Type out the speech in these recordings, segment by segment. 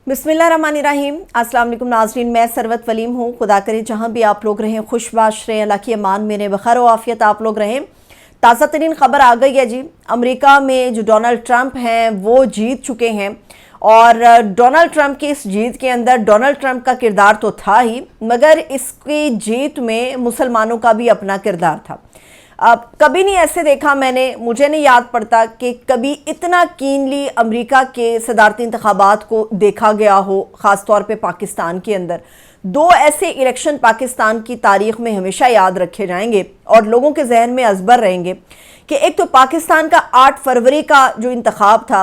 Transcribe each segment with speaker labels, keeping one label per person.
Speaker 1: बिस्मिल्लाहिर्रहमानिर्रहीम। अस्सलाम वालेकुम नाज़रीन, मैं सरवत वलीम हूँ। खुदा करे जहाँ भी आप लोग रहें खुशबाश रहें, अल्लाह की अमान में रहें, बखैर आफियत आप लोग रहें। ताज़ा तरीन ख़बर आ गई है जी, अमेरिका में जो डोनाल्ड ट्रंप हैं वो जीत चुके हैं। और डोनाल्ड ट्रंप की इस जीत के अंदर डोनाल्ड ट्रंप का किरदार तो था ही, मगर इसकी जीत में मुसलमानों का भी अपना किरदार था। अब कभी नहीं ऐसे देखा मैंने, मुझे नहीं याद पड़ता कि कभी इतना कीनली अमेरिका के सदारती इंतखाबात को देखा गया हो, ख़ास तौर पे पाकिस्तान के अंदर। दो ऐसे इलेक्शन पाकिस्तान की तारीख में हमेशा याद रखे जाएंगे और लोगों के जहन में अजबर रहेंगे कि एक तो पाकिस्तान का 8 फरवरी का जो इंतखाब था,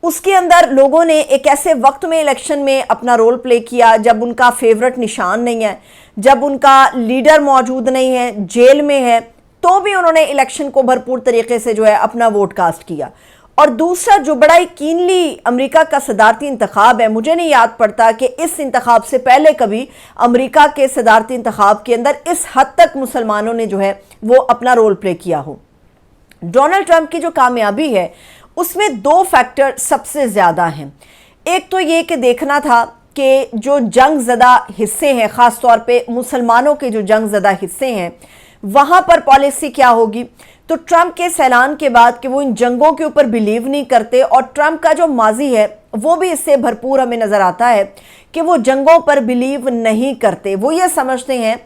Speaker 1: उसके अंदर लोगों ने एक ऐसे वक्त में इलेक्शन में अपना रोल प्ले किया जब उनका फेवरेट निशान नहीं है, जब उनका लीडर मौजूद नहीं है, जेल में है, तो भी उन्होंने इलेक्शन को भरपूर तरीके से जो है अपना वोट कास्ट किया। और दूसरा जो बड़ा ही कीनली अमेरिका का सदारती इंतखाब है, मुझे नहीं याद पड़ता कि इस इंतखाब से पहले कभी अमेरिका के सदारती इंतखाब के अंदर इस हद तक मुसलमानों ने जो है वो अपना रोल प्ले किया हो। डोनाल्ड ट्रंप की जो कामयाबी है उसमें 2 फैक्टर सबसे ज़्यादा हैं। एक तो ये कि देखना था कि जो जंग ज़दा हिस्से हैं, ख़ास तौर पे मुसलमानों के जो जंग ज़दा हिस्से हैं, वहाँ पर पॉलिसी क्या होगी। तो ट्रंप के ऐलान के बाद कि वो इन जंगों के ऊपर बिलीव नहीं करते, और ट्रंप का जो माजी है वो भी इससे भरपूर हमें नज़र आता है कि वो जंगों पर बिलीव नहीं करते। वो ये समझते हैं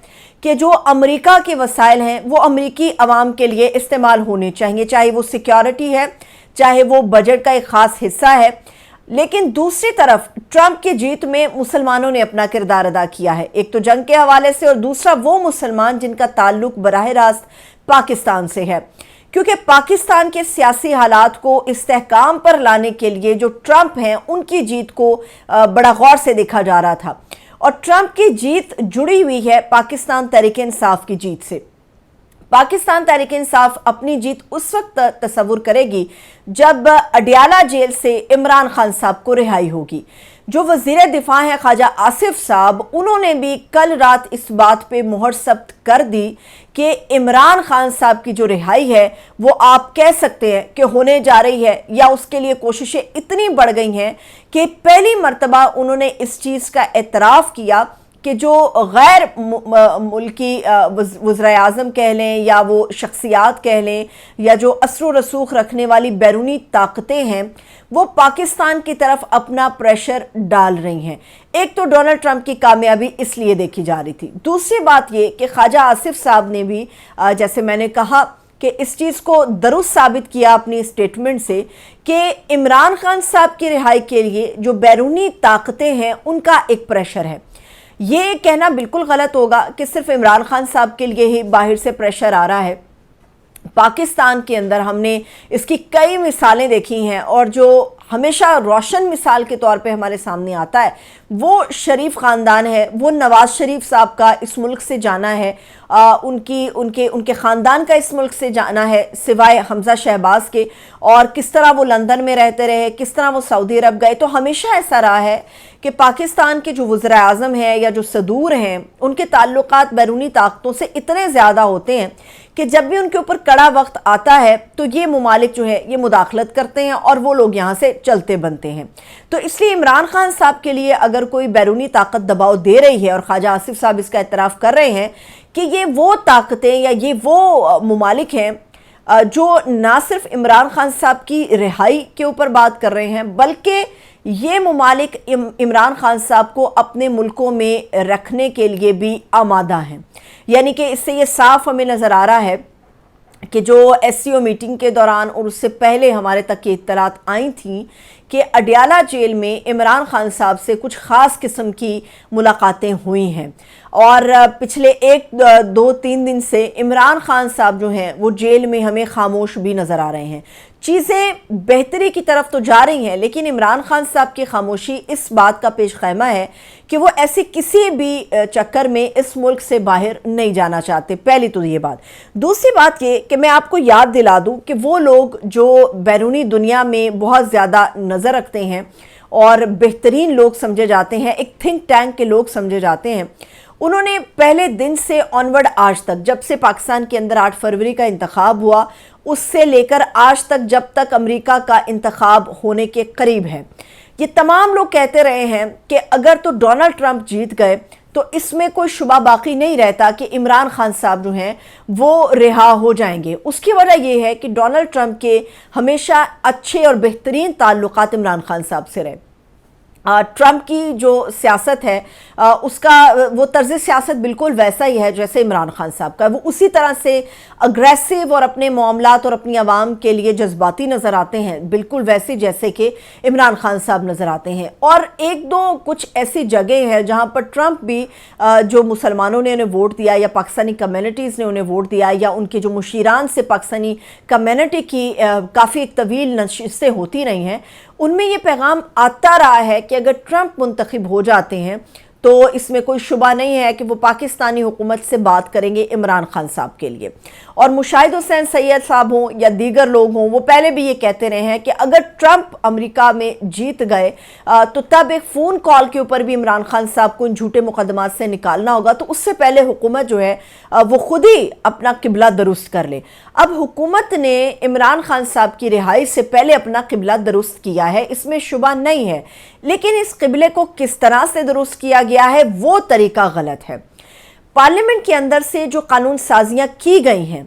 Speaker 1: कि जो अमेरिका के वसाइल हैं वो अमेरिकी अवाम के लिए इस्तेमाल होने चाहिए, चाहे वो सिक्योरिटी है, चाहे वो बजट का एक ख़ास हिस्सा है। लेकिन दूसरी तरफ ट्रंप की जीत में मुसलमानों ने अपना किरदार अदा किया है, एक तो जंग के हवाले से और दूसरा वो मुसलमान जिनका ताल्लुक बराह रास्त पाकिस्तान से है। क्योंकि पाकिस्तान के सियासी हालात को इस्तेहकाम पर लाने के लिए जो ट्रंप हैं उनकी जीत को बड़ा गौर से देखा जा रहा था, और ट्रंप की जीत जुड़ी हुई है पाकिस्तान तहरीक इंसाफ की जीत से। पाकिस्तान तहरीक इंसाफ अपनी जीत उस वक्त तस्वुर करेगी जब अडियाला जेल से इमरान खान साहब को रिहाई होगी। जो वज़ीर दिफा हैं ख्वाजा आसिफ साहब, उन्होंने भी कल रात इस बात पे मुहर सब्त कर दी कि इमरान खान साहब की जो रिहाई है वो आप कह सकते हैं कि होने जा रही है, या उसके लिए कोशिशें इतनी बढ़ गई हैं कि पहली मर्तबा उन्होंने इस चीज़ का एतराफ़ किया कि जो गैर मुल्की वज़ीर आज़म कह लें या वो शख्सियात कह लें या जो असर रसूख रखने वाली बैरूनी ताकतें हैं, वो पाकिस्तान की तरफ अपना प्रेशर डाल रही हैं। एक तो डोनाल्ड ट्रंप की कामयाबी इसलिए देखी जा रही थी। दूसरी बात ये कि ख्वाजा आसिफ साहब ने भी जैसे मैंने कहा कि इस चीज़ को दुरुस्त साबित किया अपनी स्टेटमेंट से कि इमरान खान साहब की रिहाई के लिए जो बैरूनी ताकतें हैं उनका एक प्रेशर है। ये कहना बिल्कुल गलत होगा कि सिर्फ इमरान खान साहब के लिए ही बाहर से प्रेशर आ रहा है। पाकिस्तान के अंदर हमने इसकी कई मिसालें देखी हैं, और जो हमेशा रोशन मिसाल के तौर पे हमारे सामने आता है वो शरीफ ख़ानदान है। वो नवाज़ शरीफ साहब का इस मुल्क से जाना है, उनके ख़ानदान का इस मुल्क से जाना है सिवाय हमज़ा शहबाज के, और किस तरह वो लंदन में रहते रहे, किस तरह वो सऊदी अरब गए। तो हमेशा ऐसा रहा है कि पाकिस्तान के जो वज़ीर आज़म हैं या जो सदूर हैं उनके ताल्लुकात बैरूनी ताकतों से इतने ज़्यादा होते हैं कि जब भी उनके ऊपर कड़ा वक्त आता है तो ये ममालिक जो है ये मुदाखलत करते हैं और वो लोग यहाँ से चलते बनते हैं। तो इसलिए इमरान खान साहब के लिए अगर कोई बैरूनी ताकत दबाव दे रही है, और ख्वाजा आसिफ साहब इसका एतराफ़ कर रहे हैं कि ये वो ताकतें या ये वो ममालिक हैं जो ना सिर्फ इमरान खान साहब की रिहाई के ऊपर बात कर रहे हैं, बल्कि ये ममालिक इमरान खान साहब को अपने मुल्कों में रखने के लिए भी आमादा हैं। यानी कि इससे ये साफ हमें नज़र आ रहा है कि जो SCO मीटिंग के दौरान और उससे पहले हमारे तक ये इत्तलात आई थी कि अडियाला जेल में इमरान खान साहब से कुछ ख़ास किस्म की मुलाकातें हुई हैं, और पिछले 1-2-3 दिन से इमरान खान साहब जो हैं वो जेल में हमें खामोश भी नज़र आ रहे हैं। चीज़ें बेहतरी की तरफ तो जा रही हैं, लेकिन इमरान खान साहब की खामोशी इस बात का पेश खैमा है कि वो ऐसी किसी भी चक्कर में इस मुल्क से बाहर नहीं जाना चाहते। पहली तो ये बात। दूसरी बात ये कि मैं आपको याद दिला दूं कि वो लोग जो बैरूनी दुनिया में बहुत ज़्यादा नज़र रखते हैं और बेहतरीन लोग समझे जाते हैं, एक थिंक टैंक के लोग समझे जाते हैं, उन्होंने पहले दिन से ऑनवर्ड आज तक, जब से पाकिस्तान के अंदर 8 फरवरी का इंतखाब हुआ उससे लेकर आज तक, जब तक अमेरिका का इंतखाब होने के करीब है, یہ تمام لوگ کہتے رہے ہیں کہ اگر تو ڈونلڈ ٹرمپ جیت گئے تو اس میں کوئی شبہ باقی نہیں رہتا کہ عمران خان صاحب جو ہیں وہ رہا ہو جائیں گے۔ اس کی وجہ یہ ہے کہ ڈونلڈ ٹرمپ کے ہمیشہ اچھے اور بہترین تعلقات عمران خان صاحب سے رہے۔ ٹرمپ کی جو سیاست ہے اس کا وہ طرز سیاست بالکل ویسا ہی ہے جیسے عمران خان صاحب کا، وہ اسی طرح سے اگریسو اور اپنے معاملات اور اپنی عوام کے لیے جذباتی نظر آتے ہیں، بالکل ویسے جیسے کہ عمران خان صاحب نظر آتے ہیں۔ اور ایک دو کچھ ایسی جگہ ہے جہاں پر ٹرمپ بھی جو مسلمانوں نے انہیں ووٹ دیا یا پاکستانی کمیونٹیز نے انہیں ووٹ دیا یا ان کے جو مشیران سے پاکستانی کمیونٹی کی کافی ایک طویل نشستیں ہوتی رہی ہیں، ان میں یہ پیغام آتا رہا ہے کہ اگر ٹرمپ منتخب ہو جاتے ہیں تو اس میں کوئی شبہ نہیں ہے کہ وہ پاکستانی حکومت سے بات کریں گے عمران خان صاحب کے لیے۔ اور مشاہد حسین سید صاحب ہوں یا دیگر لوگ ہوں، وہ پہلے بھی یہ کہتے رہے ہیں کہ اگر ٹرمپ امریکہ میں جیت گئے تو تب ایک فون کال کے اوپر بھی عمران خان صاحب کو ان جھوٹے مقدمات سے نکالنا ہوگا، تو اس سے پہلے حکومت جو ہے وہ خود ہی اپنا قبلہ درست کر لے۔ اب حکومت نے عمران خان صاحب کی رہائی سے پہلے اپنا قبلہ درست کیا ہے، اس میں شبہ نہیں ہے، لیکن اس قبلے کو کس طرح سے درست کیا گیا ہے وہ طریقہ غلط ہے۔ پارلیمنٹ کے اندر سے جو قانون سازیاں کی گئی ہیں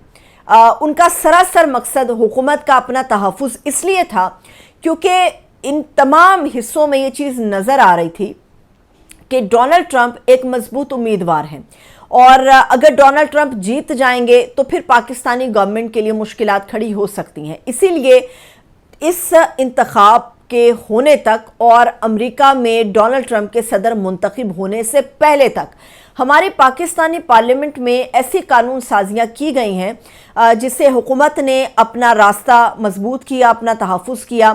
Speaker 1: ان کا سراسر مقصد حکومت کا اپنا تحفظ اس لیے تھا کیونکہ ان تمام حصوں میں یہ چیز نظر آ رہی تھی کہ ڈونلڈ ٹرمپ ایک مضبوط امیدوار ہیں، اور اگر ڈونلڈ ٹرمپ جیت جائیں گے تو پھر پاکستانی گورنمنٹ کے لیے مشکلات کھڑی ہو سکتی ہیں۔ اسی لیے اس انتخاب کے ہونے تک اور امریکہ میں ڈونلڈ ٹرمپ کے صدر منتخب ہونے سے پہلے تک ہماری پاکستانی پارلیمنٹ میں ایسی قانون سازیاں کی گئی ہیں جس سے حکومت نے اپنا راستہ مضبوط کیا، اپنا تحفظ کیا،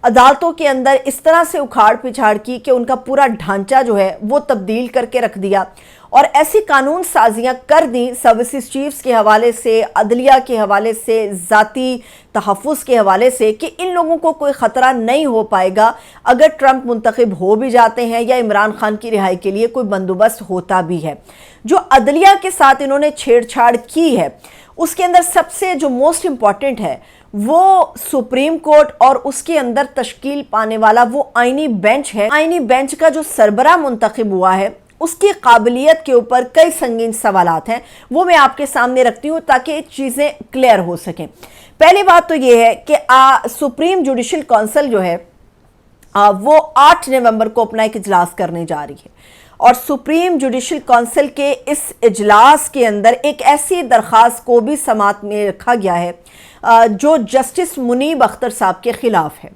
Speaker 1: عدالتوں کے اندر اس طرح سے اکھاڑ پچھاڑ کی کہ ان کا پورا ڈھانچہ جو ہے وہ تبدیل کر کے رکھ دیا، اور ایسی قانون سازیاں کر دیں سروسز چیفز کے حوالے سے، عدلیہ کے حوالے سے، ذاتی تحفظ کے حوالے سے، کہ ان لوگوں کو کوئی خطرہ نہیں ہو پائے گا اگر ٹرمپ منتخب ہو بھی جاتے ہیں یا عمران خان کی رہائی کے لیے کوئی بندوبست ہوتا بھی ہے۔ جو عدلیہ کے ساتھ انہوں نے چھیڑ چھاڑ کی ہے اس کے اندر سب سے جو موسٹ امپورٹنٹ ہے وہ سپریم کورٹ اور اس کے اندر تشکیل پانے والا وہ آئینی بینچ ہے۔ آئینی بینچ کا جو سربراہ منتخب ہوا ہے اس کی قابلیت کے اوپر کئی سنگین سوالات ہیں، وہ میں آپ کے سامنے رکھتی ہوں تاکہ چیزیں کلیئر ہو سکیں۔ پہلی بات تو یہ ہے کہ سپریم جوڈیشل کونسل جو ہے وہ 8 نومبر کو اپنا ایک اجلاس کرنے جا رہی ہے، اور سپریم جوڈیشل کونسل کے اس اجلاس کے اندر ایک ایسی درخواست کو بھی سماعت میں رکھا گیا ہے جو جسٹس منیب اختر صاحب کے خلاف ہے۔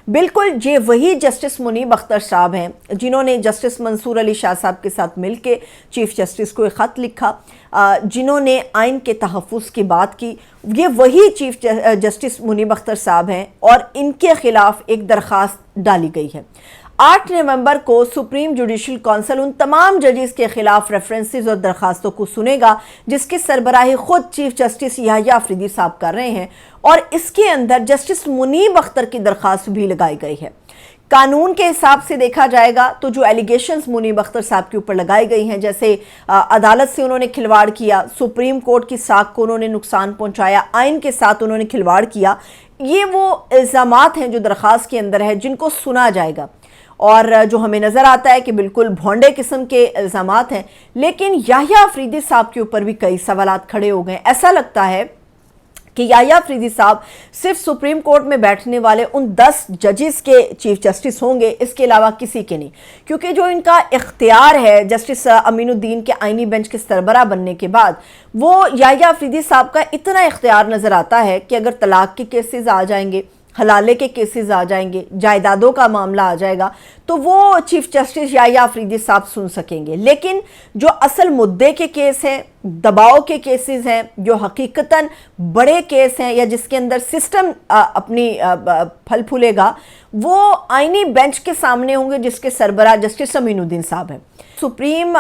Speaker 1: بالکل یہ وہی جسٹس منیب اختر صاحب ہیں جنہوں نے جسٹس منصور علی شاہ صاحب کے ساتھ مل کے چیف جسٹس کو ایک خط لکھا، جنہوں نے آئین کے تحفظ کی بات کی، یہ وہی چیف جسٹس منیب اختر صاحب ہیں، اور ان کے خلاف ایک درخواست ڈالی گئی ہے۔ 8 نومبر کو سپریم جوڈیشل کونسل ان تمام ججز کے خلاف ریفرنسز اور درخواستوں کو سنے گا جس کی سربراہی خود چیف جسٹس یحییٰ آفریدی صاحب کر رہے ہیں، اور اس کے اندر جسٹس منیب اختر کی درخواست بھی لگائی گئی ہے۔ قانون کے حساب سے دیکھا جائے گا تو جو ایلیگیشنز منیب اختر صاحب کے اوپر لگائی گئی ہیں، جیسے عدالت سے انہوں نے کھلواڑ کیا، سپریم کورٹ کی ساکھ کو انہوں نے نقصان پہنچایا، آئین کے ساتھ انہوں نے کھلواڑ کیا، یہ وہ الزامات ہیں جو درخواست کے اندر ہے جن کو سنا جائے گا، اور جو ہمیں نظر آتا ہے کہ بالکل بھونڈے قسم کے الزامات ہیں، لیکن یحییٰ آفریدی صاحب کے اوپر بھی کئی سوالات کھڑے ہو گئے۔ ایسا لگتا ہے کہ یحییٰ آفریدی صاحب صرف سپریم کورٹ میں بیٹھنے والے ان 10 ججز کے چیف جسٹس ہوں گے، اس کے علاوہ کسی کے نہیں، کیونکہ جو ان کا اختیار ہے جسٹس امین الدین کے آئینی بینچ کے سربراہ بننے کے بعد، وہ یحییٰ آفریدی صاحب کا اتنا اختیار نظر آتا ہے کہ اگر طلاق کے کیسز آ جائیں گے، حلالے کے کیسز آ جائیں گے، جائیدادوں کا معاملہ آ جائے گا، تو وہ چیف جسٹس یحییٰ آفریدی صاحب سن سکیں گے، لیکن جو اصل مدعے کے کیس ہیں، دباؤ کے کیسز ہیں، جو حقیقتاً بڑے کیس ہیں یا جس کے اندر سسٹم اپنی پھل پھولے گا، وہ آئینی بینچ کے سامنے ہوں گے جس کے سربراہ جسٹس امین الدین صاحب ہیں۔ سپریم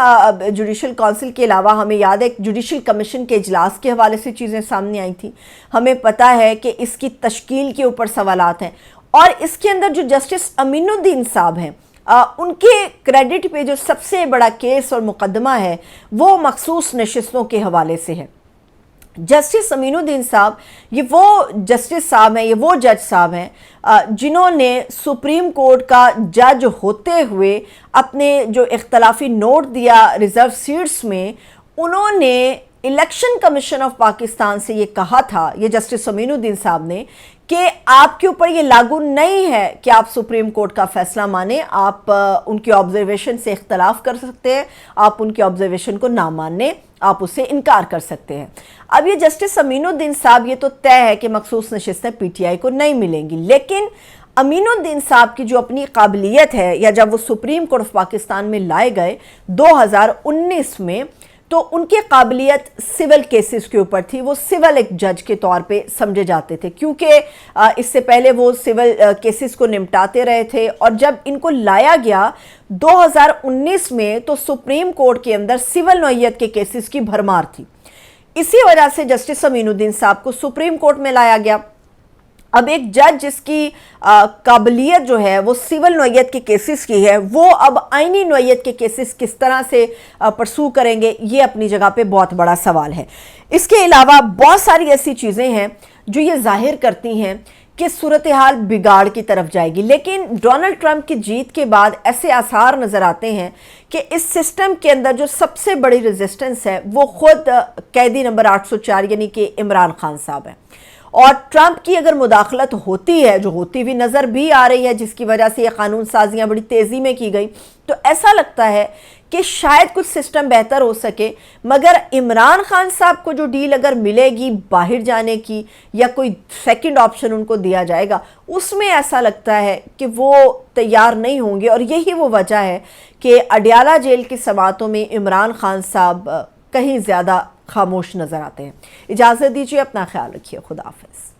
Speaker 1: جوڈیشل کونسل کے علاوہ ہمیں یاد ہے جوڈیشل کمیشن کے اجلاس کے حوالے سے چیزیں سامنے آئی تھیں، ہمیں پتہ ہے کہ اس کی تشکیل کے اوپر سوالات ہیں، اور اس کے اندر جو جسٹس امین الدین صاحب ہیں ان کے کریڈٹ پہ جو سب سے بڑا کیس اور مقدمہ ہے وہ مخصوص نشستوں کے حوالے سے ہے۔ जस्टिस अमीनुद्दीन साहब ये वो जस्टिस साहब हैं, ये वो जज साहब हैं जिन्होंने सुप्रीम कोर्ट का जज होते हुए अपने जो इख्तलाफी नोट दिया रिज़र्व सीट्स में, उन्होंने इलेक्शन कमीशन ऑफ पाकिस्तान से ये कहा था, ये जस्टिस अमीनुद्दीन साहब ने, कि आपके ऊपर ये लागू नहीं है कि आप सुप्रीम कोर्ट का फैसला माने, आप उनकी ऑब्जर्वेशन से इख्तलाफ कर सकते हैं, आप उनकी ऑब्जर्वेशन को ना मानने, आप उससे इनकार कर सकते हैं। अब ये जस्टिस अमीनुद्दीन साहब, ये तो तय है कि मखसूस नशिस्तें पीटीआई को नहीं मिलेंगी, लेकिन अमीनुद्दीन साहब की जो अपनी काबिलियत है, या जब वो सुप्रीम कोर्ट ऑफ पाकिस्तान में लाए गए 2019 में, तो उनकी काबिलियत सिविल केसेस के ऊपर थी। वो सिविल एक जज के तौर पे समझे जाते थे, क्योंकि इससे पहले वो सिविल केसेस को निपटाते रहे थे। और जब इनको लाया गया 2019 में, तो सुप्रीम कोर्ट के अंदर सिविल नौइयत के केसेस की भरमार थी। इसी वजह से जस्टिस अमीनुद्दीन साहब को सुप्रीम कोर्ट में लाया गया। अब एक जज जिसकी काबिलियत जो है वो सिविल नौइयत के केसेस की है, वो अब आईनी नौइयत के केसेस किस तरह से परसू करेंगे, ये अपनी जगह पे बहुत बड़ा सवाल है। इसके अलावा बहुत सारी ऐसी चीज़ें हैं जो ये जाहिर करती हैं कि सूरत हाल बिगाड़ की तरफ जाएगी। लेकिन डोनाल्ड ट्रंप की जीत के बाद ऐसे आसार नज़र आते हैं कि इस सिस्टम के अंदर जो सबसे बड़ी रेजिस्टेंस है वो खुद कैदी नंबर 804 यानी कि इमरान खान साहब हैं। और ट्रंप की अगर मुदाखलत होती है, जो होती हुई नज़र भी आ रही है, जिसकी वजह से ये कानून साजियाँ बड़ी तेज़ी में की गई, तो ऐसा लगता है कि शायद कुछ सिस्टम बेहतर हो सके। मगर इमरान खान साहब को जो डील अगर मिलेगी बाहर जाने की, या कोई सेकंड ऑप्शन उनको दिया जाएगा, उसमें ऐसा लगता है कि वो तैयार नहीं होंगे। और यही वो वजह है कि अडयाला जेल की समातों में इमरान खान साहब कहीं ज़्यादा खामोश नज़र आते हैं। इजाज़त दीजिए, अपना ख्याल रखिए, खुदा हाफ़िज़।